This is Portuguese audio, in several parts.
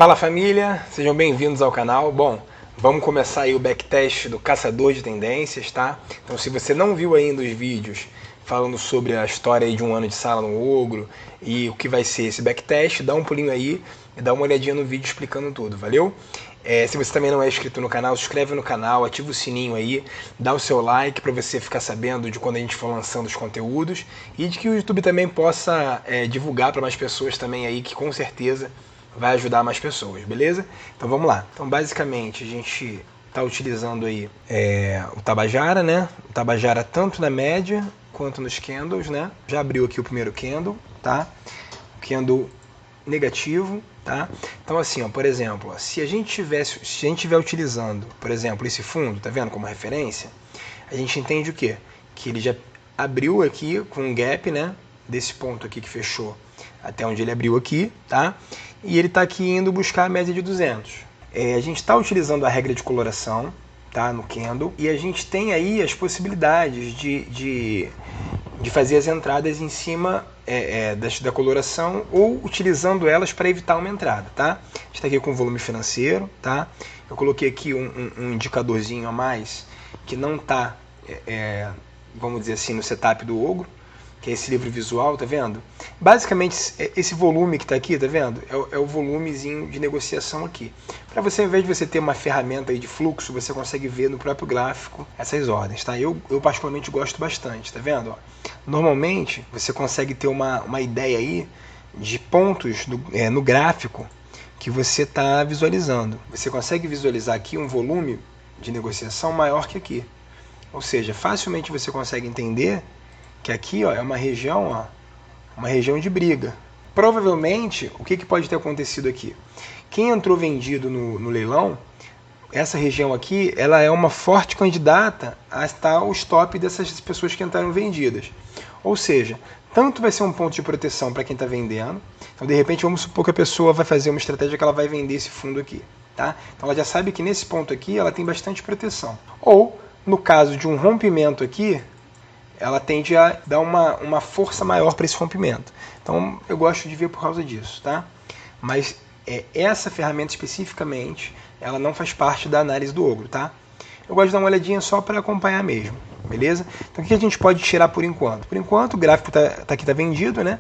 Fala família, sejam bem-vindos ao canal. Bom, vamos começar aí o backtest do Caçador de Tendências, tá? Então se você não viu ainda os vídeos falando sobre a história aí de um ano de sala no Ogro e o que vai ser esse backtest, dá um pulinho aí e dá uma olhadinha no vídeo explicando tudo, valeu? Se você também não é inscrito no canal, se inscreve no canal, ativa o sininho aí, dá o seu like para você ficar sabendo de quando a gente for lançando os conteúdos e de que o YouTube também possa divulgar para mais pessoas também aí, que com certeza vai ajudar mais pessoas, beleza? Então vamos lá. Então basicamente a gente está utilizando aí o Tabajara, né? O Tabajara tanto na média quanto nos candles, né? Já abriu aqui o primeiro candle, tá? O candle negativo, tá? Então assim, ó, por exemplo, ó, se a gente estiver utilizando, por exemplo, esse fundo, tá vendo, como referência, a gente entende o quê? Que ele já abriu aqui com um gap, né? Desse ponto aqui que fechou até onde ele abriu aqui, tá? E ele está aqui indo buscar a média de 200. A gente está utilizando a regra de coloração, tá? No candle, e a gente tem aí as possibilidades de fazer as entradas em cima da coloração ou utilizando elas para evitar uma entrada, tá? A gente está aqui com volume financeiro, tá? Eu coloquei aqui um indicadorzinho a mais que não está, vamos dizer assim, no setup do Ogro, que é esse livro visual, tá vendo? Basicamente, esse volume que tá aqui, tá vendo? É o volumezinho de negociação aqui. Para você, ao invés de você ter uma ferramenta aí de fluxo, você consegue ver no próprio gráfico essas ordens, tá? Eu particularmente gosto bastante, tá vendo? Ó, normalmente, você consegue ter uma ideia aí de pontos no gráfico que você está visualizando. Você consegue visualizar aqui um volume de negociação maior que aqui. Ou seja, facilmente você consegue entender que aqui, ó, é uma região de briga. Provavelmente, o que pode ter acontecido aqui? Quem entrou vendido no leilão, essa região aqui, ela é uma forte candidata a estar o stop dessas pessoas que entraram vendidas. Ou seja, tanto vai ser um ponto de proteção para quem está vendendo, então de repente vamos supor que a pessoa vai fazer uma estratégia que ela vai vender esse fundo aqui, tá? Então ela já sabe que nesse ponto aqui ela tem bastante proteção. Ou, no caso de um rompimento aqui, ela tende a dar uma força maior para esse rompimento. Então eu gosto de ver por causa disso, tá? Mas essa ferramenta especificamente, ela não faz parte da análise do Ogro, tá? Eu gosto de dar uma olhadinha só para acompanhar mesmo, beleza? Então o que a gente pode tirar por enquanto? Por enquanto o gráfico aqui tá vendido, né?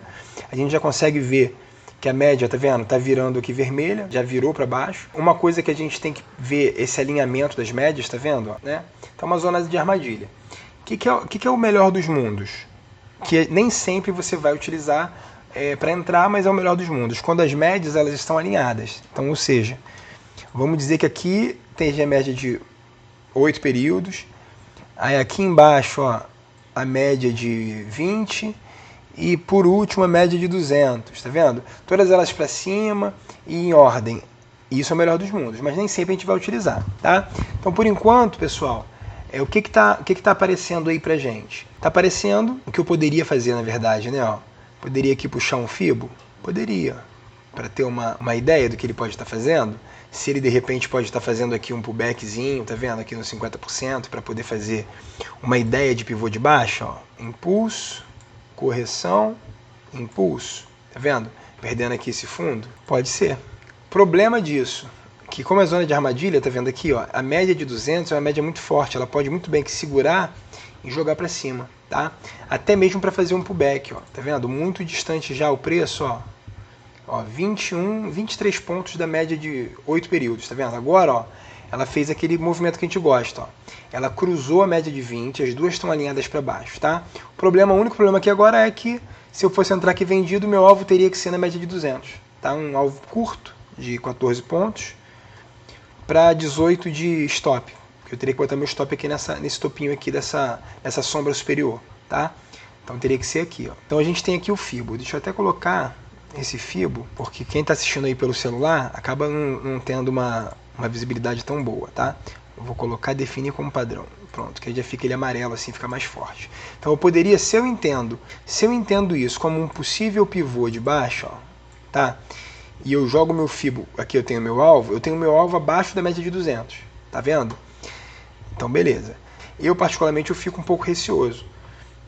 A gente já consegue ver que a média, tá vendo? Tá virando aqui vermelha, já virou para baixo. Uma coisa que a gente tem que ver esse alinhamento das médias, tá vendo? Né? Então uma zona de armadilha. O que é o melhor dos mundos? Que nem sempre você vai utilizar para entrar, mas é o melhor dos mundos. Quando as médias elas estão alinhadas. Então, ou seja, vamos dizer que aqui tem a média de 8 períodos. Aí aqui embaixo, ó, a média de 20. E por último a média de 200. Tá vendo? Todas elas para cima e em ordem. Isso é o melhor dos mundos, mas nem sempre a gente vai utilizar. Tá? Então, por enquanto, pessoal, o que tá aparecendo aí pra gente? Tá aparecendo o que eu poderia fazer, na verdade, né? Ó, poderia aqui puxar um fibo? Poderia, para ter uma ideia do que ele pode estar fazendo. Se ele de repente pode estar fazendo aqui um pullbackzinho, tá vendo? Aqui no 50%, para poder fazer uma ideia de pivô de baixa, ó. Impulso, correção, impulso, tá vendo? Perdendo aqui esse fundo? Pode ser. Problema disso, que como é zona de armadilha, tá vendo aqui, ó, a média de 200 é uma média muito forte, ela pode muito bem que segurar e jogar para cima, tá? Até mesmo para fazer um pullback, ó, tá vendo? Muito distante já o preço, ó, 23 pontos da média de 8 períodos, tá vendo? Agora, ó, ela fez aquele movimento que a gente gosta, ó. Ela cruzou a média de 20, as duas estão alinhadas para baixo, tá? O único problema aqui agora é que se eu fosse entrar aqui vendido, meu alvo teria que ser na média de 200, tá? Um alvo curto de 14 pontos, para 18 de stop, que eu teria que botar meu stop aqui nesse topinho aqui dessa sombra superior, tá? Então teria que ser aqui, ó. Então a gente tem aqui o fibo, deixa eu até colocar esse fibo, porque quem está assistindo aí pelo celular acaba não tendo uma visibilidade tão boa, tá? Eu vou colocar definir como padrão, pronto, que aí já fica ele amarelo assim, fica mais forte. Então eu poderia, se eu entendo isso como um possível pivô de baixo, ó, tá? E eu jogo meu fibo, aqui eu tenho meu alvo abaixo da média de 200, tá vendo? Então beleza. Eu particularmente eu fico um pouco receoso.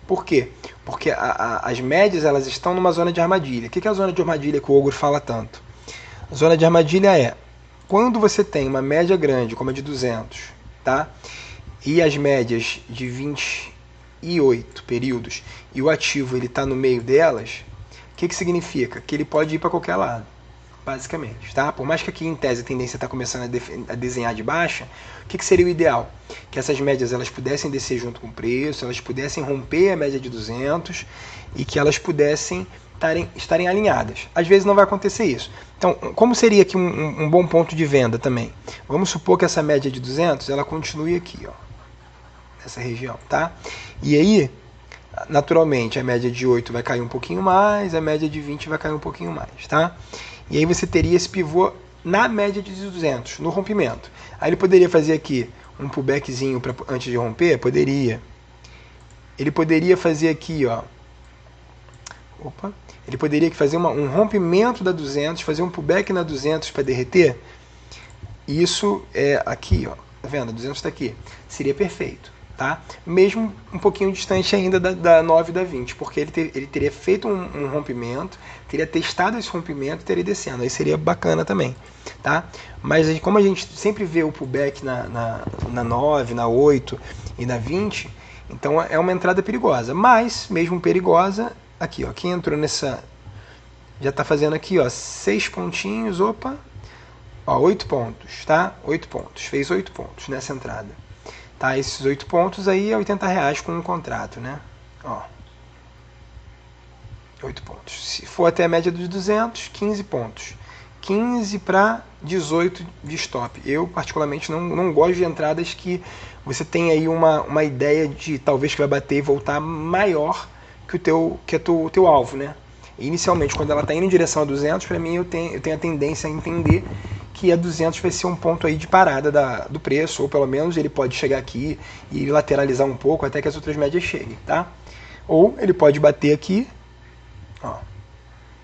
Por quê? Porque as médias elas estão numa zona de armadilha. O que é a zona de armadilha que o Ogro fala tanto? Zona de armadilha é quando você tem uma média grande, como a de 200, tá? E as médias de 28 períodos e o ativo ele está no meio delas, o que significa? Que ele pode ir para qualquer lado, basicamente, tá? Por mais que aqui em tese a tendência está começando a desenhar de baixa, o que seria o ideal? Que essas médias elas pudessem descer junto com o preço, elas pudessem romper a média de 200 e que elas pudessem estarem alinhadas. Às vezes não vai acontecer isso. Então, como seria aqui um bom ponto de venda também? Vamos supor que essa média de 200 ela continue aqui, ó, nessa região, tá? E aí, naturalmente, a média de 8 vai cair um pouquinho mais, a média de 20 vai cair um pouquinho mais, tá? E aí você teria esse pivô na média de 200, no rompimento. Aí ele poderia fazer aqui um pullbackzinho antes de romper? Poderia. Ele poderia fazer aqui, ó. Opa. Ele poderia fazer um rompimento da 200, fazer um pullback na 200 para derreter. Isso é aqui, ó. Tá vendo? A 200 está aqui. Seria perfeito. Tá? Mesmo um pouquinho distante ainda da 9 e da 20, porque ele teria feito um rompimento, teria testado esse rompimento e teria descendo, aí seria bacana também, tá? Mas como a gente sempre vê o pullback na 9, na 8 e na 20, então é uma entrada perigosa, mas mesmo perigosa, aqui ó, quem entrou nessa, já está fazendo aqui ó, 6 pontinhos, opa, ó, 8 pontos, tá? 8 pontos, fez 8 pontos nessa entrada. Tá, esses 8 pontos aí é R$80 com um contrato, né? Ó, 8 pontos. Se for até a média dos 200, 15 pontos. 15 para 18 de stop. Eu, particularmente, não gosto de entradas que você tem aí uma ideia de talvez que vai bater e voltar maior que o teu alvo, né? E inicialmente, quando ela está indo em direção a 200, para mim eu tenho a tendência a entender que a 200 vai ser um ponto aí de parada do preço, ou pelo menos ele pode chegar aqui e lateralizar um pouco até que as outras médias cheguem, tá? Ou ele pode bater aqui, ó,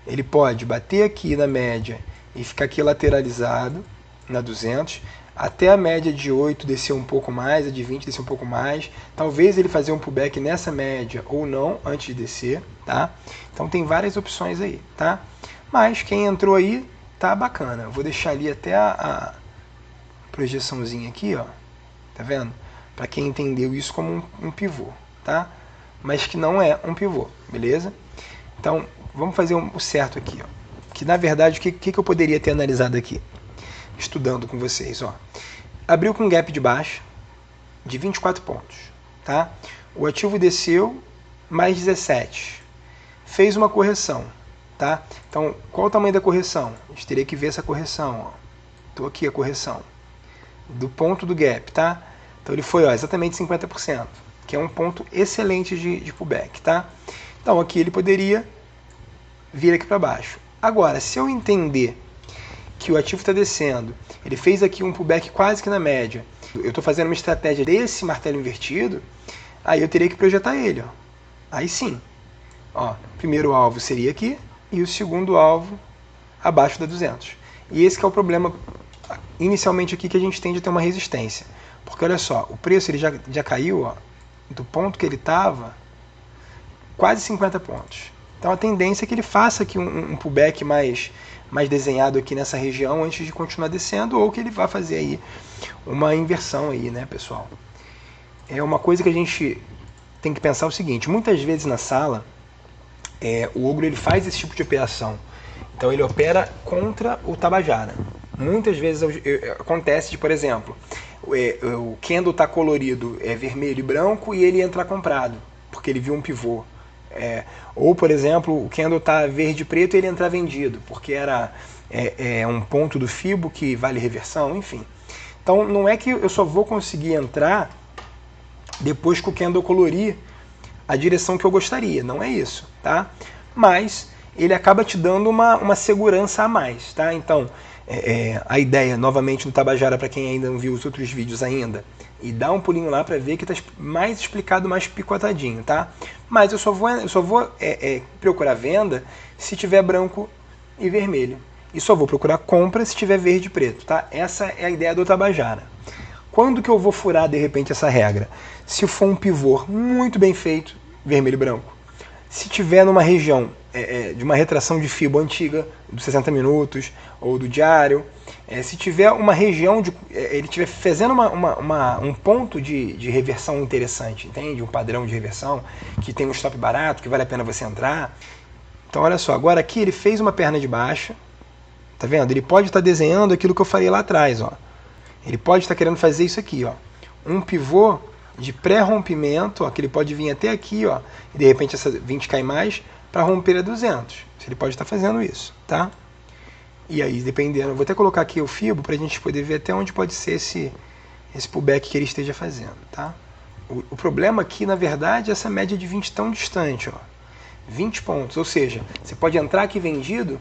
ele pode bater aqui na média e ficar aqui lateralizado na 200, até a média de 8 descer um pouco mais, a de 20 descer um pouco mais, talvez ele fazer um pullback nessa média ou não, antes de descer, tá? Então tem várias opções aí, tá? Mas quem entrou aí, tá bacana. Eu vou deixar ali até a projeçãozinha aqui, ó. Tá vendo? Para quem entendeu isso como um pivô, tá? Mas que não é um pivô, beleza? Então, vamos fazer o certo aqui, ó. Que na verdade, o que eu poderia ter analisado aqui? Estudando com vocês, ó. Abriu com gap de baixa de 24 pontos, tá? O ativo desceu mais 17. Fez uma correção. Tá? Então, qual o tamanho da correção? A gente teria que ver essa correção. Estou aqui a correção do ponto do gap. Tá? Então, ele foi exatamente 50%, que é um ponto excelente de pullback. Tá? Então, aqui ele poderia vir aqui para baixo. Agora, se eu entender que o ativo está descendo, ele fez aqui um pullback quase que na média, eu estou fazendo uma estratégia desse martelo invertido, aí eu teria que projetar ele. Ó. Aí sim. Ó, o primeiro alvo seria aqui, e o segundo alvo abaixo da 200. E esse que é o problema inicialmente aqui, que a gente tende a ter uma resistência. Porque olha só, o preço ele já caiu, ó, do ponto que ele estava, quase 50 pontos. Então a tendência é que ele faça aqui um pullback mais desenhado aqui nessa região antes de continuar descendo, ou que ele vá fazer aí uma inversão aí, né, pessoal? É uma coisa que a gente tem que pensar o seguinte, muitas vezes na sala, o ogro ele faz esse tipo de operação. Então ele opera contra o Tabajara. Muitas vezes acontece de, por exemplo, o candle está colorido, vermelho e branco, e ele entra comprado, porque ele viu um pivô. Ou, por exemplo, o candle está verde e preto e ele entra vendido, porque era um ponto do Fibo que vale reversão, enfim. Então não é que eu só vou conseguir entrar depois que o candle colorir a direção que eu gostaria, não é isso, tá? Mas ele acaba te dando uma segurança a mais, tá? Então, a ideia, novamente no Tabajara, para quem ainda não viu os outros vídeos ainda, e dá um pulinho lá para ver que está mais explicado, mais picotadinho, tá? Mas eu só vou procurar venda se tiver branco e vermelho. E só vou procurar compra se tiver verde e preto, tá? Essa é a ideia do Tabajara. Quando que eu vou furar, de repente, essa regra? Se for um pivô muito bem feito, vermelho e branco. Se tiver numa região de uma retração de FIBO antiga, dos 60 minutos ou do diário. Se tiver uma região, ele estiver fazendo um ponto de reversão interessante, entende? Um padrão de reversão, que tem um stop barato, que vale a pena você entrar. Então olha só, agora aqui ele fez uma perna de baixa, tá vendo? Ele pode estar desenhando aquilo que eu falei lá atrás, ó. Ele pode estar querendo fazer isso aqui, ó. Um pivô de pré-rompimento, ó, que ele pode vir até aqui, ó, e de repente essa 20 cai mais, para romper a 200. Ele pode estar fazendo isso, tá? E aí, dependendo, eu vou até colocar aqui o FIBO para a gente poder ver até onde pode ser esse pullback que ele esteja fazendo, tá? O problema aqui, na verdade, é essa média de 20 tão distante, ó. 20 pontos, ou seja, você pode entrar aqui vendido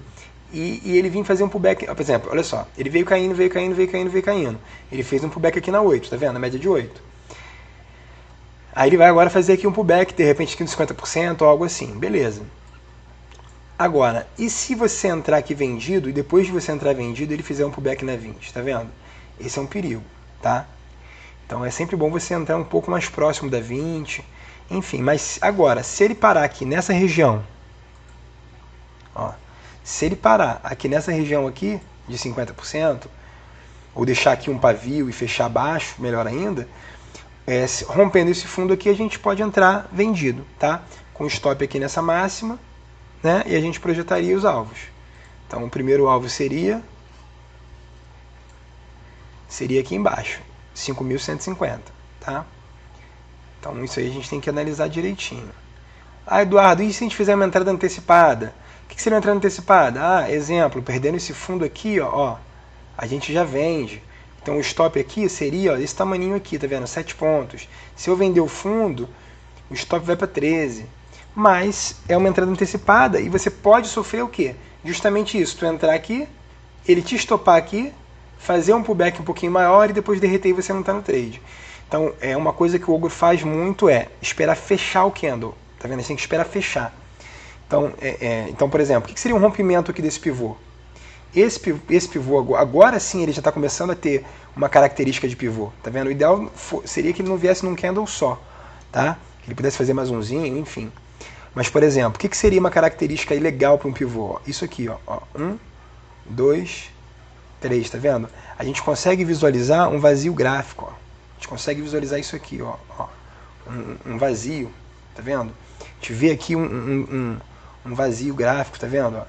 e ele vir fazer um pullback, por exemplo, olha só, ele veio caindo, veio caindo, veio caindo, veio caindo. Ele fez um pullback aqui na 8, tá vendo? Na média de 8. Aí ele vai agora fazer aqui um pullback, de repente aqui nos 50% ou algo assim, beleza. Agora, e se você entrar aqui vendido, e depois de você entrar vendido, ele fizer um pullback na 20, tá vendo? Esse é um perigo, tá? Então é sempre bom você entrar um pouco mais próximo da 20, enfim, mas agora, se ele parar aqui nessa região, ó, se ele parar aqui nessa região aqui, de 50%, ou deixar aqui um pavio e fechar abaixo, melhor ainda, rompendo esse fundo aqui, a gente pode entrar vendido, tá? Com stop aqui nessa máxima, né? E a gente projetaria os alvos. Então o primeiro alvo seria aqui embaixo, 5.150, tá? Então isso aí a gente tem que analisar direitinho. Ah, Eduardo, e se a gente fizer uma entrada antecipada? O que seria uma entrada antecipada? Ah, exemplo, perdendo esse fundo aqui, ó, a gente já vende. Então o stop aqui seria, ó, esse tamaninho aqui, tá vendo? 7 pontos. Se eu vender o fundo, o stop vai para 13. Mas é uma entrada antecipada e você pode sofrer o quê? Justamente isso, tu entrar aqui, ele te estopar aqui, fazer um pullback um pouquinho maior e depois derreter e você não tá no trade. Então, uma coisa que o Ogro faz muito é esperar fechar o candle, tá vendo? Você tem que esperar fechar. Então, por exemplo, o que seria um rompimento aqui desse pivô? Esse pivô, agora sim, ele já está começando a ter uma característica de pivô, tá vendo? O ideal seria que ele não viesse num candle só, tá? Que ele pudesse fazer mais umzinho, enfim. Mas, por exemplo, o que seria uma característica legal para um pivô? Isso aqui, ó. 1, 2, 3, tá vendo? A gente consegue visualizar um vazio gráfico, ó. A gente consegue visualizar isso aqui, ó. Um vazio, tá vendo? A gente vê aqui um vazio gráfico, tá vendo? Ó.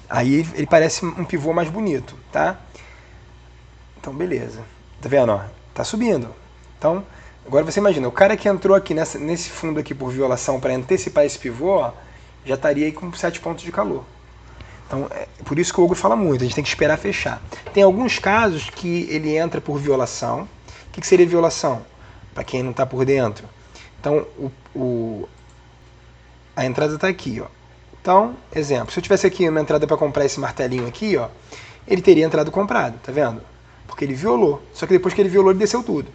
Aí ele parece um pivô mais bonito, tá? Então, beleza. Tá vendo, ó? Tá subindo. Então, agora você imagina, o cara que entrou aqui nesse fundo aqui por violação para antecipar esse pivô, ó, já estaria aí com 7 pontos de calor. Então, por isso que o Ogro fala muito, a gente tem que esperar fechar. Tem alguns casos que ele entra por violação. O que seria violação? Para quem não está por dentro. Então, a entrada está aqui, ó. Então, exemplo, se eu tivesse aqui uma entrada para comprar esse martelinho aqui, ó, ele teria entrado comprado, tá vendo? Porque ele violou. Só que depois que ele violou, ele desceu tudo.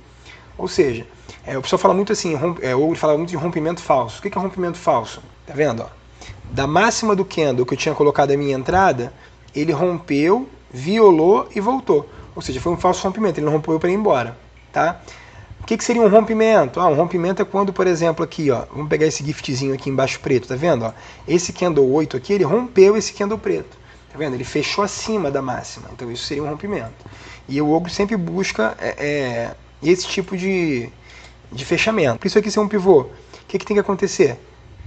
Ou seja, o pessoal fala muito assim, o Ogro fala muito de rompimento falso. O que é rompimento falso? Tá vendo? Ó? Da máxima do candle que eu tinha colocado a minha entrada, ele rompeu, violou e voltou. Ou seja, foi um falso rompimento, ele não rompeu para ir embora. Tá? O que seria um rompimento? Um rompimento é quando, por exemplo, aqui, ó, vamos pegar esse giftzinho aqui embaixo preto, tá vendo? Ó? Esse candle 8 aqui, ele rompeu esse candle preto. Tá vendo? Ele fechou acima da máxima. Então isso seria um rompimento. E o Ogro sempre busca esse tipo de fechamento. Por isso aqui ser um pivô. O que tem que acontecer?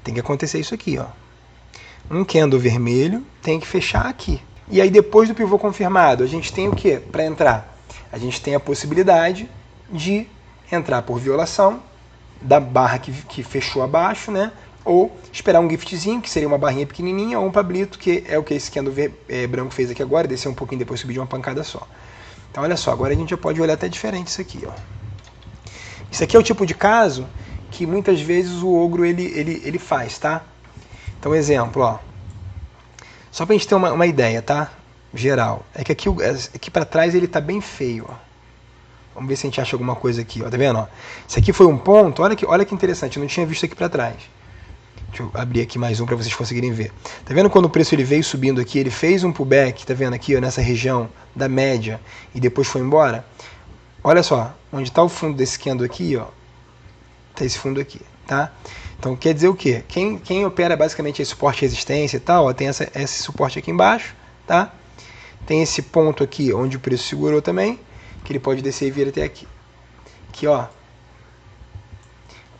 Tem que acontecer isso aqui, ó. Um candle vermelho tem que fechar aqui. E aí depois do pivô confirmado, a gente tem o que para entrar? A gente tem a possibilidade de entrar por violação da barra que fechou abaixo, né? Ou esperar um giftzinho, que seria uma barrinha pequenininha, ou um pablito, que é o que esse candle branco fez aqui agora, descer um pouquinho depois subir de uma pancada só. Então olha só, agora a gente já pode olhar até diferente isso aqui, ó. Isso aqui é o tipo de caso que muitas vezes o Ogro ele faz, tá? Então, exemplo, ó. Só pra gente ter uma ideia, tá? Geral. É que aqui pra trás ele tá bem feio, ó. Vamos ver se a gente acha alguma coisa aqui, ó. Tá vendo, ó? Isso aqui foi um ponto, olha que interessante, eu não tinha visto aqui pra trás. Deixa eu abrir aqui mais um para vocês conseguirem ver. Tá vendo quando o preço ele veio subindo aqui, ele fez um pullback, tá vendo aqui, ó, nessa região da média e depois foi embora? Olha só, onde está o fundo desse candle aqui, ó, tá esse fundo aqui. tá? Então quer dizer o quê? Quem opera basicamente esse suporte e resistência e tal, ó, tem esse suporte aqui embaixo, tá? Tem esse ponto aqui onde o preço segurou também, que ele pode descer e vir até aqui. Aqui, ó,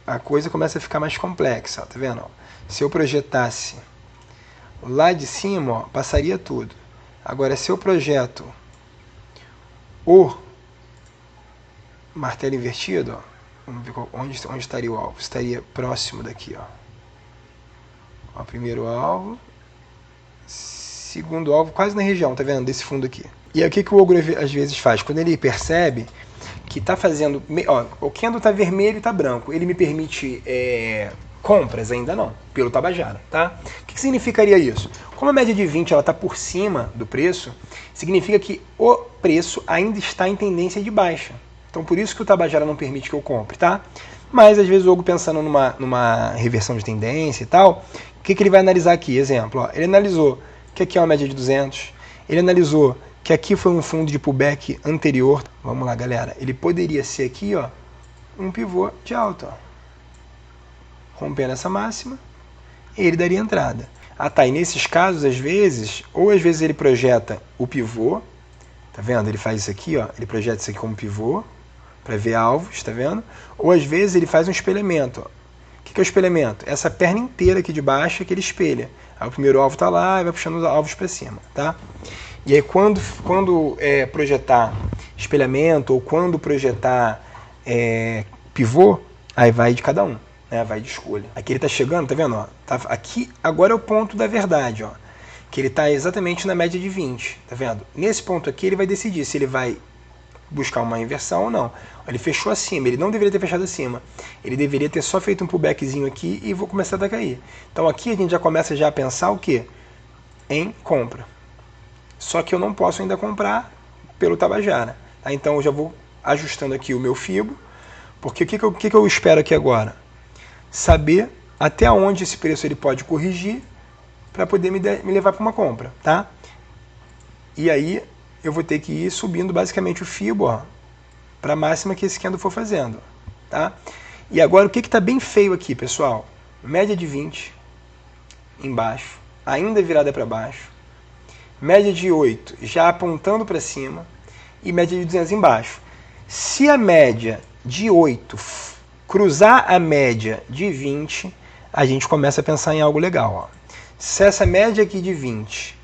a coisa começa a ficar mais complexa, ó, tá vendo? Ó? Se eu projetasse lá de cima, ó, passaria tudo. Agora, se eu projeto o martelo invertido, ó, vamos ver onde estaria o alvo. Estaria próximo daqui, ó. Ó, primeiro alvo, segundo alvo, quase na região, tá vendo? Desse fundo aqui. E aí o que o ogro às vezes faz? Quando ele percebe que tá fazendo... Ó, o candle tá vermelho e tá branco. Ele me permite compras? Ainda não, pelo Tabajara, tá? O que significaria isso? Como a média de 20 ela tá por cima do preço, significa que o preço ainda está em tendência de baixa. Então por isso que o Tabajara não permite que eu compre, tá? Mas às vezes o ogro pensando numa reversão de tendência e tal, o que ele vai analisar aqui? Exemplo, ó, ele analisou que aqui é uma média de 200, ele analisou que aqui foi um fundo de pullback anterior. Vamos lá, galera. Ele poderia ser aqui, ó, um pivô de alta, ó. Rompendo essa máxima, ele daria entrada. Ah, tá. E nesses casos, às vezes ele projeta o pivô, tá vendo? Ele faz isso aqui, ó. Ele projeta isso aqui como pivô, para ver alvos, tá vendo? Ou às vezes ele faz um espelhamento, ó. O que é o espelhamento? Essa perna inteira aqui de baixo que ele espelha. Aí o primeiro alvo tá lá e vai puxando os alvos para cima, tá? E aí quando projetar espelhamento ou quando projetar pivô, aí vai de cada um, né? Vai de escolha. Aqui ele tá chegando, tá vendo? Ó? Tá, aqui agora é o ponto da verdade, ó. Que ele tá exatamente na média de 20, tá vendo? Nesse ponto aqui ele vai decidir se ele vai buscar uma inversão ou não. Ele fechou acima, ele não deveria ter fechado acima. Ele deveria ter só feito um pullbackzinho aqui e vou começar a cair. Então aqui a gente já começa a pensar o quê? Em compra. Só que eu não posso ainda comprar pelo Tabajara. Tá? Então eu já vou ajustando aqui o meu FIBO, porque o que eu espero aqui agora? Saber até onde esse preço ele pode corrigir para poder me levar para uma compra. Tá? E aí eu vou ter que ir subindo basicamente o FIBO para a máxima que esse candle for fazendo. Tá? E agora o que está bem feio aqui, pessoal? Média de 20 embaixo, ainda virada para baixo. Média de 8 já apontando para cima e média de 200 embaixo. Se a média de 8 cruzar a média de 20, a gente começa a pensar em algo legal. Ó. Se essa média aqui de 20,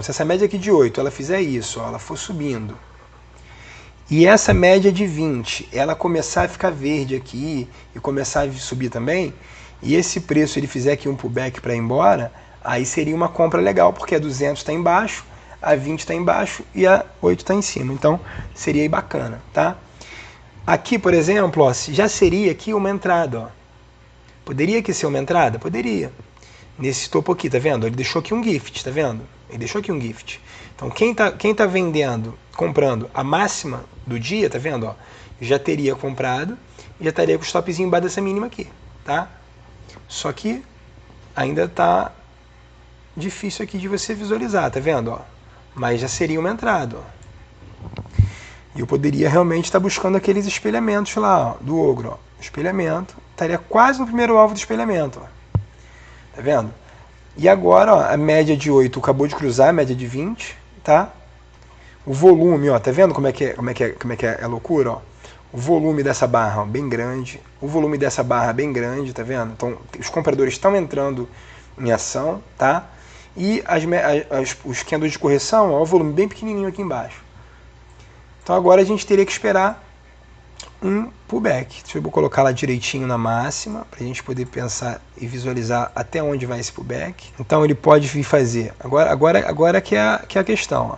se essa média aqui de 8, ela fizer isso, ó, ela for subindo, e essa média de 20, ela começar a ficar verde aqui e começar a subir também, e esse preço ele fizer aqui um pullback para ir embora, aí seria uma compra legal, porque a 200 está embaixo, a 20 está embaixo e a 8 está em cima. Então, seria aí bacana, tá? Aqui, por exemplo, ó, já seria aqui uma entrada. Ó. Poderia aqui ser uma entrada? Poderia. Nesse topo aqui, tá vendo? Ele deixou aqui um gift, tá vendo? Ele deixou aqui um gift. Então, quem tá vendendo, comprando a máxima do dia, tá vendo? Ó, já teria comprado e já estaria com o stopzinho embaixo dessa mínima aqui, tá? Só que ainda tá difícil aqui de você visualizar, tá vendo? Ó? Mas já seria uma entrada. Ó. E eu poderia realmente estar buscando aqueles espelhamentos lá, ó, do ogro. Ó. Espelhamento, estaria quase no primeiro alvo do espelhamento. Ó. Tá vendo? E agora, ó, a média de 8 acabou de cruzar a média de 20, tá? O volume, ó, tá vendo como é que é a loucura? Ó? O volume dessa barra, ó, bem grande. O volume dessa barra bem grande, tá vendo? Então, os compradores estão entrando em ação, tá? E os candles de correção, ó, o volume bem pequenininho aqui embaixo. Então agora a gente teria que esperar um pullback. Deixa eu colocar lá direitinho na máxima, para a gente poder pensar e visualizar até onde vai esse pullback. Então ele pode vir fazer, agora que é a questão. Ó.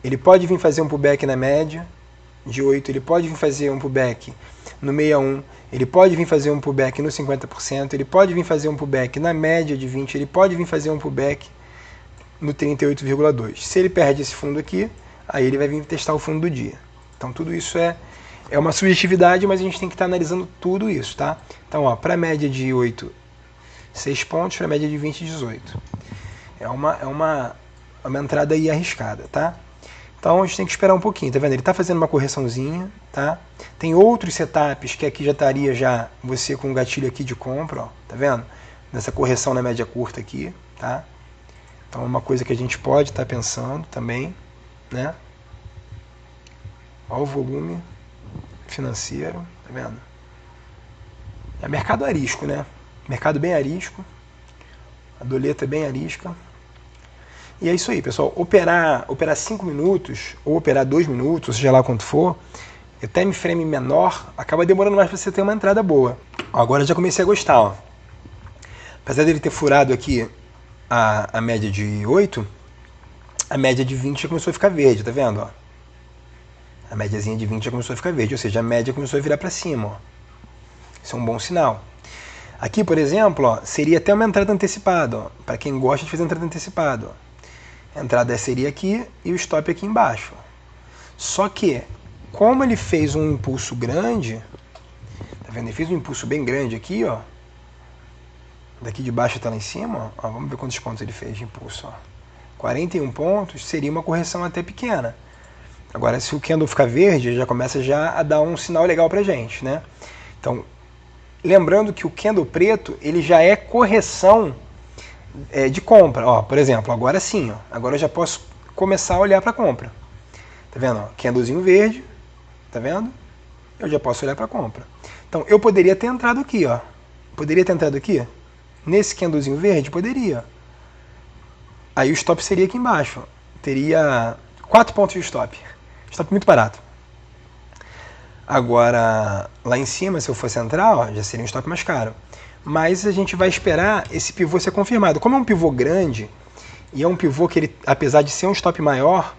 Ele pode vir fazer um pullback na média de 8, ele pode vir fazer um pullback no 61, ele pode vir fazer um pullback no 50%, ele pode vir fazer um pullback na média de 20, ele pode vir fazer um pullback no 38,2. Se ele perde esse fundo aqui, aí ele vai vir testar o fundo do dia. Então tudo isso é uma subjetividade, mas a gente tem que estar analisando tudo isso, tá? Então, ó, para a média de 8, 6 pontos, para a média de 20, 18. É uma entrada aí arriscada, tá? Então a gente tem que esperar um pouquinho, tá vendo? Ele está fazendo uma correçãozinha, tá? Tem outros setups que aqui já estaria já você com o gatilho aqui de compra, ó, tá vendo? Nessa correção na média curta aqui, tá? Então é uma coisa que a gente pode estar pensando também, né? Olha o volume financeiro, tá vendo? É mercado arisco, né? Mercado bem arisco. A doleta é bem arisca. E é isso aí, pessoal. Operar 5 minutos, ou operar 2 minutos, seja lá quanto for, time frame menor, acaba demorando mais para você ter uma entrada boa. Agora eu já comecei a gostar, ó. Apesar dele ter furado aqui a média de 8, a média de 20 já começou a ficar verde, tá vendo? Ó? A médiazinha de 20 já começou a ficar verde, ou seja, a média começou a virar para cima. Ó. Isso é um bom sinal. Aqui, por exemplo, ó, seria até uma entrada antecipada, para quem gosta de fazer entrada antecipada. Ó. A entrada seria aqui e o stop aqui embaixo. Só que, como ele fez um impulso grande, tá vendo? Ele fez um impulso bem grande aqui, ó. Daqui de baixo até lá em cima, ó. Vamos ver quantos pontos ele fez de impulso. Ó. 41 pontos seria uma correção até pequena. Agora, se o candle ficar verde, já começa já a dar um sinal legal pra gente, né? Então, lembrando que o candle preto, ele já é correção de compra. Ó, por exemplo, agora sim, ó, agora eu já posso começar a olhar para compra. Tá vendo? Ó, candlezinho verde, tá vendo? Eu já posso olhar para compra. Então, eu poderia ter entrado aqui, ó. Poderia ter entrado aqui? Nesse candlezinho verde? Poderia. Aí o stop seria aqui embaixo. Ó. Teria 4 pontos de stop. Stop muito barato. Agora, lá em cima, se eu fosse entrar, ó, já seria um stop mais caro. Mas a gente vai esperar esse pivô ser confirmado. Como é um pivô grande, e é um pivô que, ele, apesar de ser um stop maior,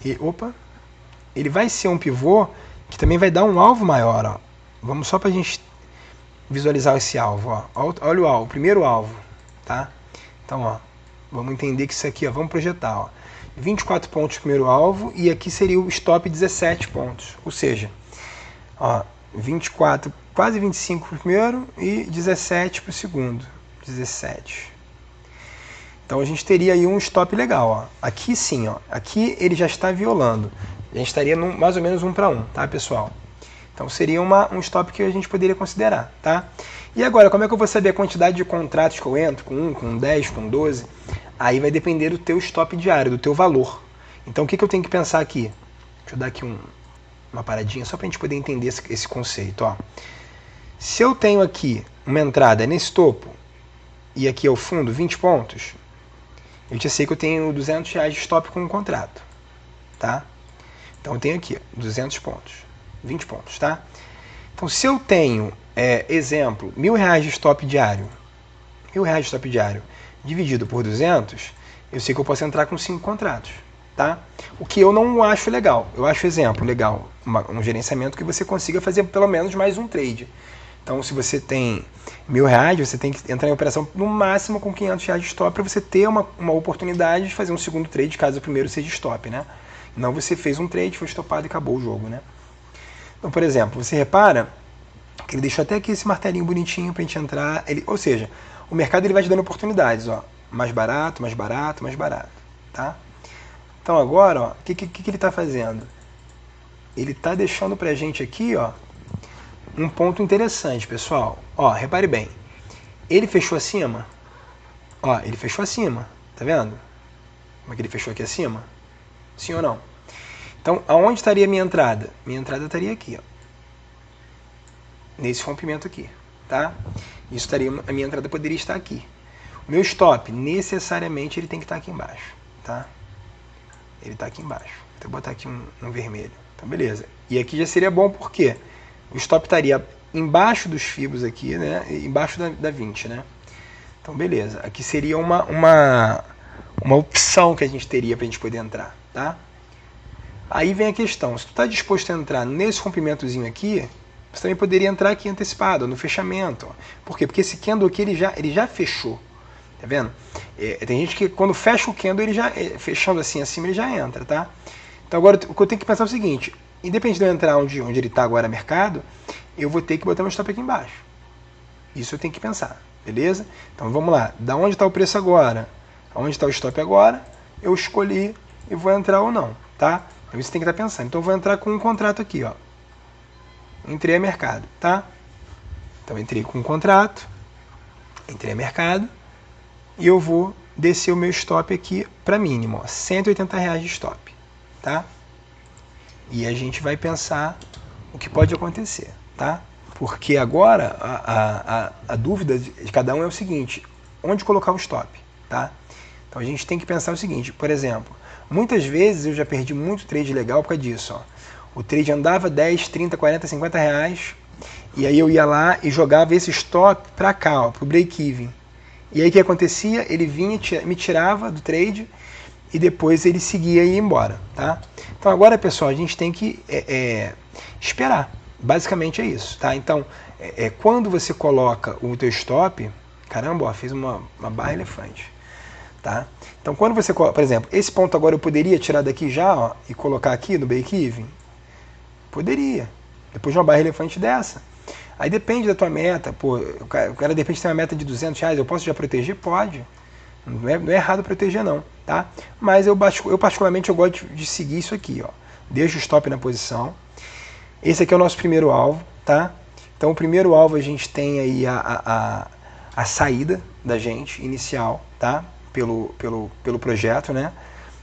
ele vai ser um pivô que também vai dar um alvo maior. Ó. Vamos só para a gente visualizar esse alvo. Ó. Olha o alvo, o primeiro alvo. Tá? Então, ó, vamos entender que isso aqui, ó, vamos projetar. Ó. 24 pontos o primeiro alvo, e aqui seria o stop 17 pontos. Ou seja, ó, 24, quase 25 para o primeiro e 17 para o segundo. 17. Então a gente teria aí um stop legal. Ó. Aqui sim, ó, aqui ele já está violando. A gente estaria mais ou menos 1 para 1, tá, pessoal? Então seria um stop que a gente poderia considerar, tá? E agora, como é que eu vou saber a quantidade de contratos que eu entro? Com 1, com 10, com 12? Aí vai depender do teu stop diário, do teu valor. Então o que eu tenho que pensar aqui? Deixa eu dar aqui uma paradinha só para a gente poder entender esse conceito. Ó. Se eu tenho aqui uma entrada nesse topo e aqui é o fundo, 20 pontos, eu já sei que eu tenho R$200 de stop com um contrato. Tá? Então eu tenho aqui 200 pontos, 20 pontos. Tá? Então se eu tenho, exemplo, R$1.000 de stop diário, R$1.000 de stop diário dividido por 200, eu sei que eu posso entrar com 5 contratos. Tá? O que eu não acho legal. Eu acho, exemplo, legal, um gerenciamento que você consiga fazer pelo menos mais um trade. Então, se você tem R$1.000, você tem que entrar em operação no máximo com R$500 de stop para você ter uma oportunidade de fazer um segundo trade, caso o primeiro seja stop, né? Não você fez um trade, foi estopado e acabou o jogo, né? Então, por exemplo, você repara que ele deixou até aqui esse martelinho bonitinho para a gente entrar. Ou seja, o mercado ele vai te dando oportunidades, ó, mais barato, mais barato, mais barato, tá? Então agora, ó, o que ele está fazendo? Ele está deixando para a gente aqui, ó, um ponto interessante, pessoal. Ó, repare bem. Ele fechou acima. Ó, ele fechou acima. Tá vendo? Como é que ele fechou aqui acima? Sim ou não? Então, aonde estaria a minha entrada? Minha entrada estaria aqui, ó. Nesse rompimento aqui, tá? Isso estaria, a minha entrada poderia estar aqui. O meu stop, necessariamente, ele tem que estar aqui embaixo, tá? Ele está aqui embaixo. Vou botar aqui um vermelho. Então, beleza. E aqui já seria bom porque o stop estaria embaixo dos fibos aqui, né? Embaixo da 20, né? Então, beleza. Aqui seria uma opção que a gente teria para a gente poder entrar, tá? Aí vem a questão. Se tu está disposto a entrar nesse rompimentozinho aqui, você também poderia entrar aqui antecipado, no fechamento. Ó. Por quê? Porque esse candle aqui, ele já fechou. Tá vendo? Tem gente que quando fecha o candle, ele já, fechando assim acima, ele já entra, tá? Então agora o que eu tenho que pensar é o seguinte, independente de eu entrar onde ele está agora no mercado, eu vou ter que botar meu stop aqui embaixo. Isso eu tenho que pensar, beleza? Então vamos lá, da onde está o preço agora? Aonde está o stop agora? Eu escolhi e vou entrar ou não, tá? Então você tem que estar pensando. Então eu vou entrar com um contrato aqui, ó. Entrei a mercado, tá? Então entrei com um contrato, entrei a mercado e eu vou descer o meu stop aqui para mínimo, ó, R$180 de stop, tá? E a gente vai pensar o que pode acontecer, tá? Porque agora a dúvida de cada um é o seguinte: onde colocar o stop, tá? Então a gente tem que pensar o seguinte, por exemplo, muitas vezes eu já perdi muito trade legal por causa disso, ó. O trade andava 10, 30, 40, 50 reais, e aí eu ia lá e jogava esse stop para cá, ó, pro break-even. E aí o que acontecia? Ele vinha, me tirava do trade e depois ele seguia e ia embora, tá? Então agora, pessoal, a gente tem que esperar. Basicamente é isso, tá? Então, quando você coloca o teu stop, caramba, ó, fiz uma barra elefante, tá? Então, quando você coloca, por exemplo, esse ponto agora eu poderia tirar daqui já, ó, e colocar aqui no break-even? Poderia. Depois de uma barra elefante dessa. Aí depende da tua meta. Pô, o cara de repente tem uma meta de R$200, eu posso já proteger? Pode. Não é errado proteger não, tá? Mas eu particularmente eu gosto de seguir isso aqui, ó. Deixa o stop na posição. Esse aqui é o nosso primeiro alvo, tá? Então o primeiro alvo a gente tem aí a saída da gente inicial, tá? Pelo projeto, né?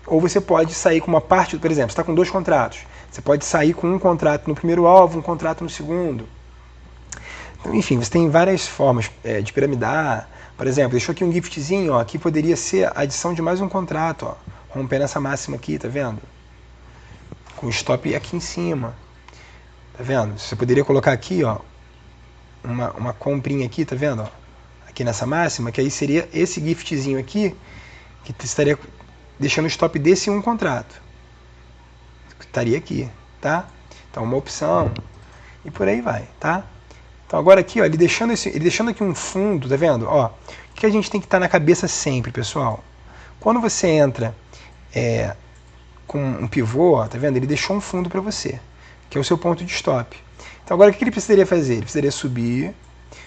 Ou você pode sair com uma parte, por exemplo, você está com 2 contratos. Você pode sair com um contrato no primeiro alvo, um contrato no segundo. Então, enfim, você tem várias formas de piramidar. Por exemplo, deixou aqui um giftzinho, ó, aqui poderia ser a adição de mais um contrato, ó, rompendo essa máxima aqui, tá vendo? Com o stop aqui em cima, tá vendo? Você poderia colocar aqui, ó, uma comprinha aqui, tá vendo? Ó, aqui nessa máxima, que aí seria esse giftzinho aqui, que estaria deixando o stop desse um contrato. Estaria aqui, tá? Então uma opção e por aí vai, tá? Então agora aqui, ó, ele deixando aqui um fundo, tá vendo? Ó, o que a gente tem que estar na cabeça sempre, pessoal? Quando você entra com um pivô, ó, tá vendo? Ele deixou um fundo para você, que é o seu ponto de stop. Então agora o que ele precisaria fazer? Ele precisaria subir,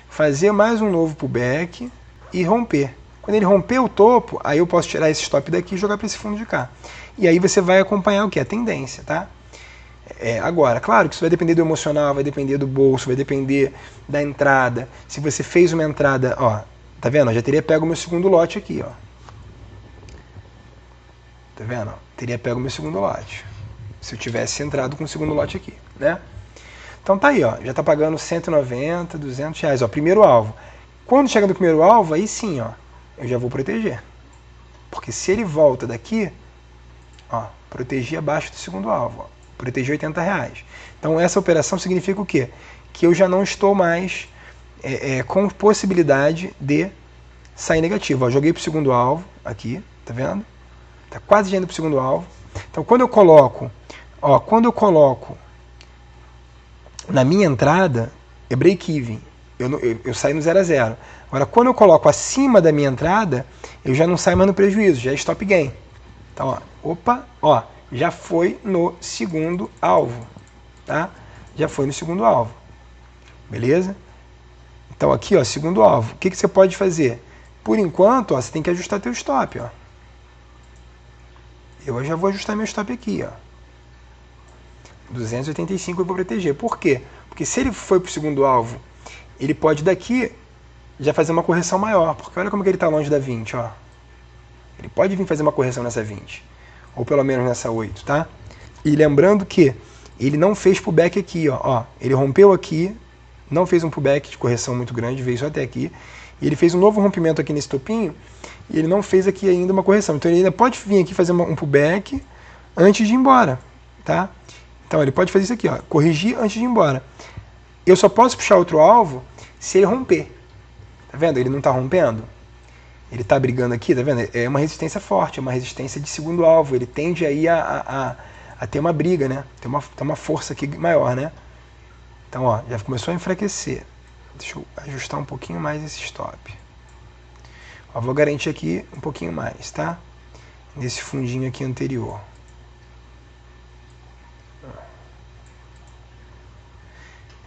fazer mais um novo pullback e romper. Quando ele romper o topo, aí eu posso tirar esse stop daqui e jogar para esse fundo de cá. E aí você vai acompanhar o que? A tendência, tá? Agora, claro que isso vai depender do emocional, vai depender do bolso, vai depender da entrada. Se você fez uma entrada, ó, tá vendo? Eu já teria pego o meu segundo lote aqui, ó. Tá vendo? Teria pego o meu segundo lote. Se eu tivesse entrado com o segundo lote aqui, né? Então tá aí, ó, já tá pagando 190, 200 reais, ó, primeiro alvo. Quando chega no primeiro alvo, aí sim, ó, eu já vou proteger. Porque se ele volta daqui, ó, protegi abaixo do segundo alvo, ó. Proteger 80 reais. Então essa operação significa o quê? Que eu já não estou mais com possibilidade de sair negativo. Ó, joguei para o segundo alvo, aqui, tá vendo? Tá quase indo para o segundo alvo. Então quando eu coloco na minha entrada, é break-even. Eu saio no 0 a 0. Agora quando eu coloco acima da minha entrada, eu já não saio mais no prejuízo, já é stop gain. Então, ó, opa, ó, já foi no segundo alvo, tá? Já foi no segundo alvo, beleza? Então aqui, ó, segundo alvo. O que você pode fazer? Por enquanto, ó, você tem que ajustar teu stop, ó. Eu já vou ajustar meu stop aqui, ó. 285 eu vou proteger. Por quê? Porque se ele foi pro segundo alvo, ele pode daqui já fazer uma correção maior, porque olha como que ele está longe da 20, ó. Ele pode vir fazer uma correção nessa 20. Ou pelo menos nessa 8, tá? E lembrando que ele não fez pullback aqui, ó. Ele rompeu aqui, não fez um pullback de correção muito grande, veio só até aqui. E ele fez um novo rompimento aqui nesse topinho, e ele não fez aqui ainda uma correção. Então ele ainda pode vir aqui fazer um pullback antes de ir embora, tá? Então ele pode fazer isso aqui, ó, corrigir antes de ir embora. Eu só posso puxar outro alvo se ele romper. Tá vendo? Ele não está rompendo. Ele está brigando aqui, tá vendo? É uma resistência forte, é uma resistência de segundo alvo. Ele tende aí a ter uma briga, né? Tem uma força aqui maior, né? Então, ó, já começou a enfraquecer. Deixa eu ajustar um pouquinho mais esse stop. Ó, vou garantir aqui um pouquinho mais, tá? Nesse fundinho aqui anterior.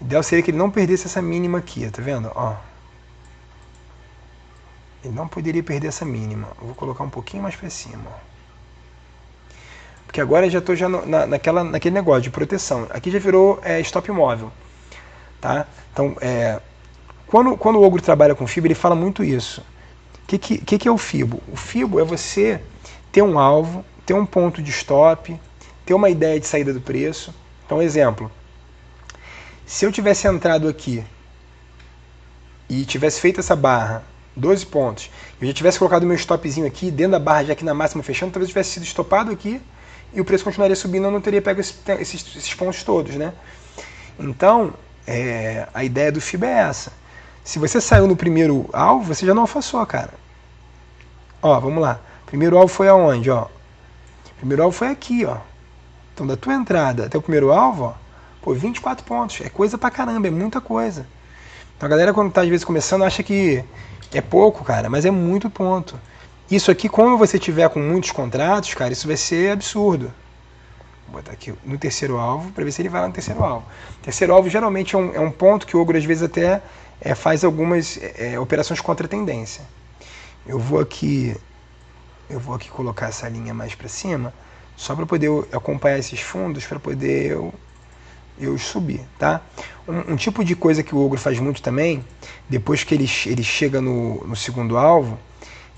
O ideal seria que ele não perdesse essa mínima aqui, tá vendo? Ó. Ele não poderia perder essa mínima. Eu vou colocar um pouquinho mais para cima. Porque agora já estou naquele negócio de proteção. Aqui já virou stop móvel. Tá? Então, quando o ogro trabalha com FIBO, ele fala muito isso. O que é o FIBO? O FIBO é você ter um alvo, ter um ponto de stop, ter uma ideia de saída do preço. Então, exemplo, se eu tivesse entrado aqui e tivesse feito essa barra, 12 pontos, eu já tivesse colocado o meu stopzinho aqui, dentro da barra, já aqui na máxima fechando, talvez eu tivesse sido estopado aqui e o preço continuaria subindo, eu não teria pego esses pontos todos, né? Então, a ideia do FIBO é essa. Se você saiu no primeiro alvo, você já não alfaçou, cara. Ó, vamos lá. Primeiro alvo foi aonde, ó? Primeiro alvo foi aqui, ó. Então, da tua entrada até o primeiro alvo, ó, pô, 24 pontos. É coisa pra caramba, é muita coisa. Então, a galera, quando tá, às vezes, começando, acha que é pouco, cara, mas é muito ponto. Isso aqui, como você tiver com muitos contratos, cara, isso vai ser absurdo. Vou botar aqui no terceiro alvo, para ver se ele vai lá no terceiro alvo. Terceiro alvo, geralmente, é um ponto que o ogro, às vezes, até faz algumas operações contra a tendência. Eu vou aqui colocar essa linha mais para cima, só para poder acompanhar esses fundos, para poder eu subir, tá? Um tipo de coisa que o ogro faz muito também, depois que ele chega no segundo alvo,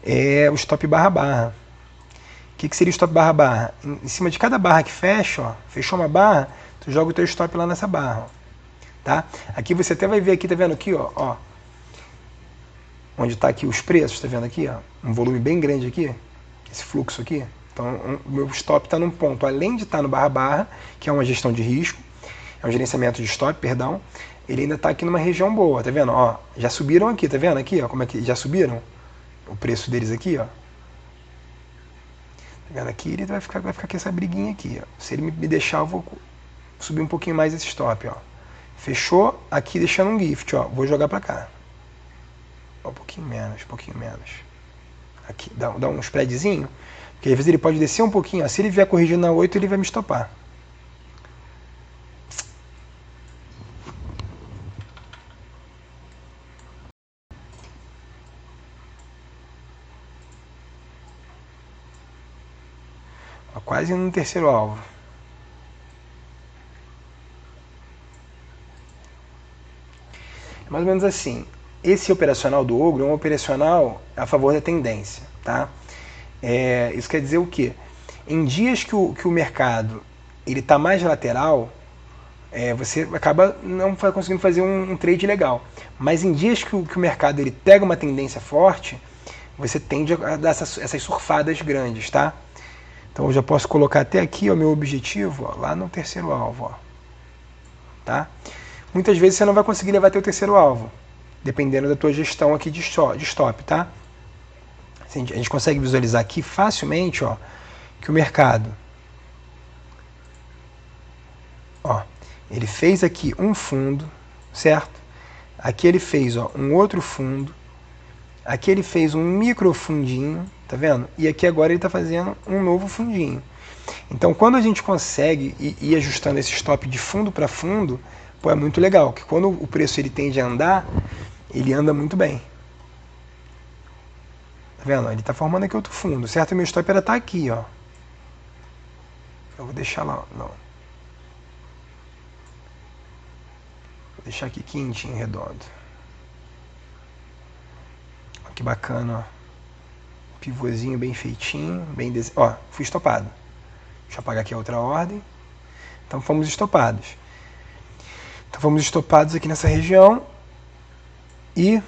é o stop barra-barra. O que seria o stop barra-barra? Em cima de cada barra que fecha, ó, fechou uma barra, tu joga o teu stop lá nessa barra, ó, tá? Aqui você até vai ver aqui, tá vendo aqui, ó, onde está aqui os preços, tá vendo aqui, ó, um volume bem grande aqui, esse fluxo aqui. Então, o meu stop está num ponto, além de estar no barra-barra, que é uma gestão de risco, é um gerenciamento de stop, perdão, ele ainda está aqui numa região boa, tá vendo? Ó, já subiram aqui, tá vendo aqui, ó, como é que já subiram o preço deles aqui, ó. Tá vendo aqui? Ele vai ficar com essa briguinha aqui, ó. Se ele me deixar, eu vou subir um pouquinho mais esse stop, ó. Fechou aqui deixando um gift, ó. Vou jogar para cá. Ó, um pouquinho menos. Aqui, dá um spreadzinho, porque às vezes ele pode descer um pouquinho, ó. Se ele vier corrigindo na 8, ele vai me estopar. Ó, quase no terceiro alvo. É mais ou menos assim. Esse operacional do ogro é um operacional a favor da tendência, tá? Isso quer dizer o quê? Em dias que o mercado ele está mais lateral, você acaba não conseguindo fazer um trade legal. Mas em dias que o mercado ele pega uma tendência forte, você tende a dar essas surfadas grandes, tá? Então eu já posso colocar até aqui o meu objetivo, ó, lá no terceiro alvo, ó, tá? Muitas vezes você não vai conseguir levar até o terceiro alvo, dependendo da tua gestão aqui de stop, tá? A gente consegue visualizar aqui facilmente, ó, que o mercado, ó, ele fez aqui um fundo, certo? Aqui ele fez, ó, um outro fundo, aqui ele fez um microfundinho, tá vendo? E aqui agora ele está fazendo um novo fundinho. Então, quando a gente consegue ir ajustando esse stop de fundo para fundo, pô, é muito legal, que quando o preço ele tende a andar, ele anda muito bem. Tá vendo? Ele está formando aqui outro fundo, certo? O meu stop era estar aqui, ó. Eu vou deixar lá, não. Vou deixar aqui quentinho, redondo. Ó, que bacana, ó. Pivôzinho bem feitinho, bem ó, fui estopado. Deixa eu apagar aqui a outra ordem. Então fomos estopados. Então fomos estopados aqui nessa região. E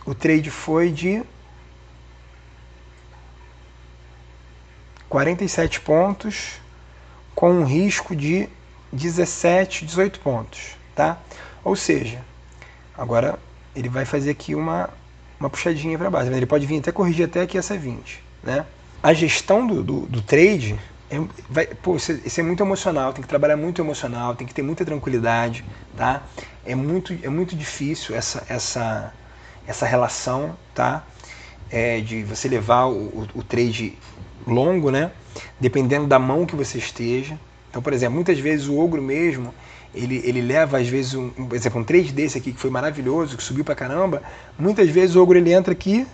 o trade foi de 47 pontos com um risco de 17, 18 pontos, tá? Ou seja, agora ele vai fazer aqui uma puxadinha para baixo. Ele pode vir até corrigir até aqui essa 20, né? A gestão do trade, isso é muito emocional, tem que trabalhar muito emocional, tem que ter muita tranquilidade, tá? É muito difícil essa relação, tá? De você levar o trade longo, né? Dependendo da mão que você esteja. Então, por exemplo, muitas vezes o ogro mesmo, ele leva, às vezes, por exemplo, um trade desse aqui que foi maravilhoso, que subiu pra caramba, muitas vezes o ogro ele entra aqui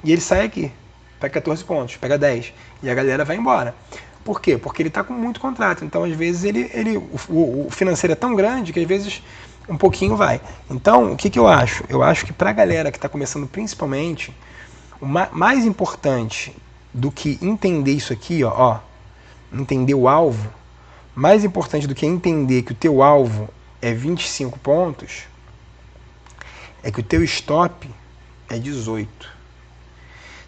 e ele sai aqui, pega 14 pontos, pega 10, e a galera vai embora. Por quê? Porque ele está com muito contrato. Então, às vezes, o financeiro é tão grande que, às vezes, um pouquinho vai. Então, o que eu acho? Eu acho que para a galera que está começando principalmente, o mais importante do que entender isso aqui, ó, entender o alvo, mais importante do que entender que o teu alvo é 25 pontos, é que o teu stop é 18.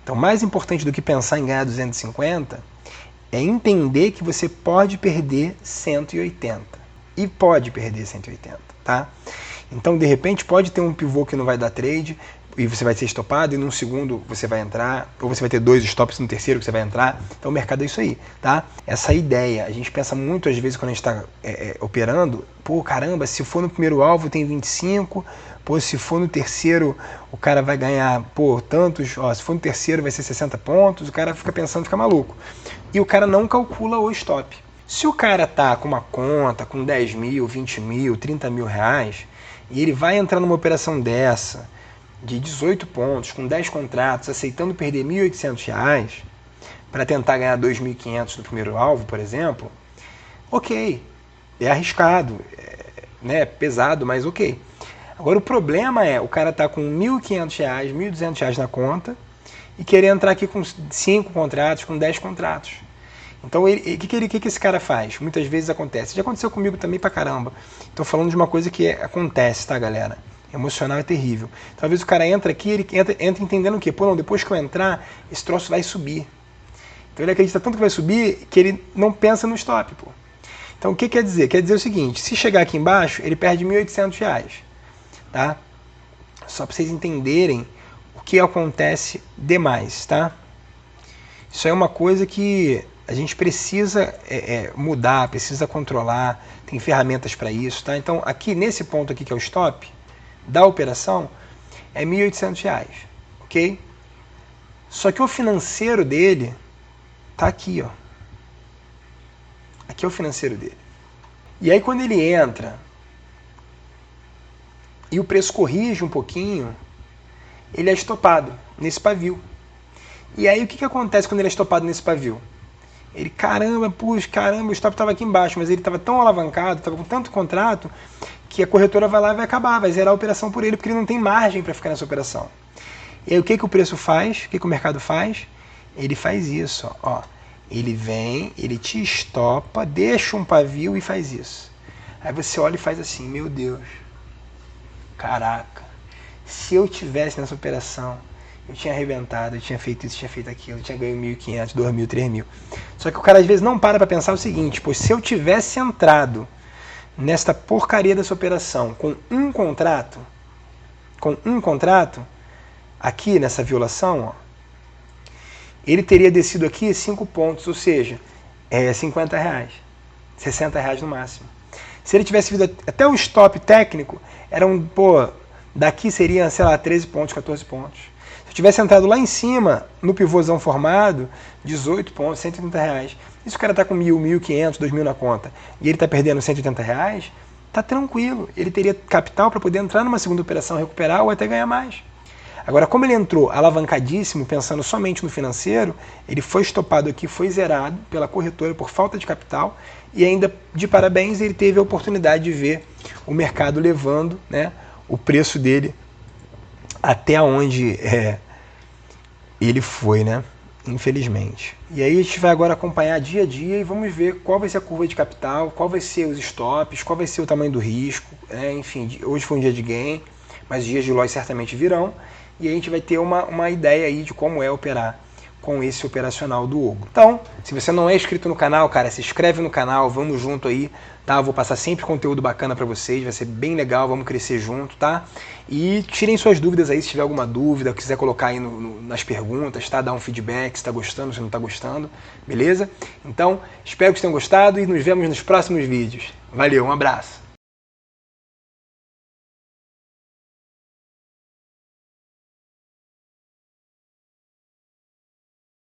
Então, mais importante do que pensar em ganhar 250 é entender que você pode perder 180. E pode perder 180, tá? Então, de repente, pode ter um pivô que não vai dar trade e você vai ser estopado, e num segundo você vai entrar, ou você vai ter 2 stops no terceiro que você vai entrar. Então, o mercado é isso aí, tá? Essa ideia, a gente pensa muito às vezes quando a gente está operando, pô, caramba, se for no primeiro alvo tem 25, pô, se for no terceiro o cara vai ganhar, pô, tantos, ó, se for no terceiro vai ser 60 pontos, o cara fica pensando, fica maluco. E o cara não calcula o stop. Se o cara tá com uma conta com 10 mil, 20 mil, 30 mil reais, e ele vai entrar numa operação dessa, de 18 pontos, com 10 contratos, aceitando perder R$ 1.800 para tentar ganhar 2.500 no primeiro alvo, por exemplo, ok, é arriscado, né, pesado, mas ok. Agora o problema é, o cara tá com R$ 1.500, R$ 1.200 na conta e querer entrar aqui com 5 contratos, com 10 contratos. Então, o que esse cara faz? Muitas vezes acontece. Já aconteceu comigo também pra caramba. Estou falando de uma coisa que acontece, tá, galera? Emocional é terrível. Talvez o cara entra aqui, ele entra entendendo o quê? Pô, não, depois que eu entrar, esse troço vai subir. Então ele acredita tanto que vai subir que ele não pensa no stop, pô. Então o que quer dizer? Quer dizer o seguinte, se chegar aqui embaixo, ele perde R$ 1.800, tá? Só para vocês entenderem o que acontece demais, tá? Isso é uma coisa que a gente precisa mudar, precisa controlar, tem ferramentas para isso, tá? Então aqui nesse ponto aqui que é o stop da operação é R$ 1.800, ok? Só que o financeiro dele tá aqui, ó. Aqui é o financeiro dele. E aí quando ele entra e o preço corrige um pouquinho, ele é estopado nesse pavio. E aí o que acontece quando ele é estopado nesse pavio? Ele, caramba, puxa, caramba, o stop estava aqui embaixo, mas ele estava tão alavancado, estava com tanto contrato, que a corretora vai lá e vai acabar, vai zerar a operação por ele, porque ele não tem margem para ficar nessa operação. E aí o que o preço faz? O que o mercado faz? Ele faz isso, ó. Ele vem, ele te estopa, deixa um pavio e faz isso. Aí você olha e faz assim, meu Deus, caraca, se eu tivesse nessa operação, eu tinha arrebentado, eu tinha feito isso, tinha feito aquilo, eu tinha ganho 1.500, 2.000, 3.000. Só que o cara às vezes não para pensar o seguinte, pois se eu tivesse entrado nesta porcaria dessa operação com um contrato, aqui nessa violação, ó, ele teria descido aqui 5 pontos, ou seja, R$50, R$60 no máximo. Se ele tivesse vindo até o stop técnico, daqui seria, sei lá, 13 pontos, 14 pontos. Se eu tivesse entrado lá em cima, no pivôzão formado, 18 pontos, R$180. E se o cara está com 1.000, 1.500, 2.000 na conta, e ele está perdendo R$180, tá tranquilo. Ele teria capital para poder entrar numa segunda operação, recuperar ou até ganhar mais. Agora, como ele entrou alavancadíssimo, pensando somente no financeiro, ele foi estopado aqui, foi zerado pela corretora por falta de capital e ainda, de parabéns, ele teve a oportunidade de ver o mercado levando, né, o preço dele até onde ele foi, né, infelizmente. E aí a gente vai agora acompanhar dia a dia e vamos ver qual vai ser a curva de capital, qual vai ser os stops, qual vai ser o tamanho do risco, enfim, hoje foi um dia de gain, mas dias de loss certamente virão. E a gente vai ter uma ideia aí de como é operar com esse operacional do Ogro. Então, se você não é inscrito no canal, cara, se inscreve no canal, vamos junto aí, tá? Eu vou passar sempre conteúdo bacana pra vocês, vai ser bem legal, vamos crescer junto, tá? E tirem suas dúvidas aí, se tiver alguma dúvida, quiser colocar aí nas perguntas, tá? Dar um feedback, se tá gostando, se não tá gostando, beleza? Então, espero que vocês tenham gostado e nos vemos nos próximos vídeos. Valeu, um abraço!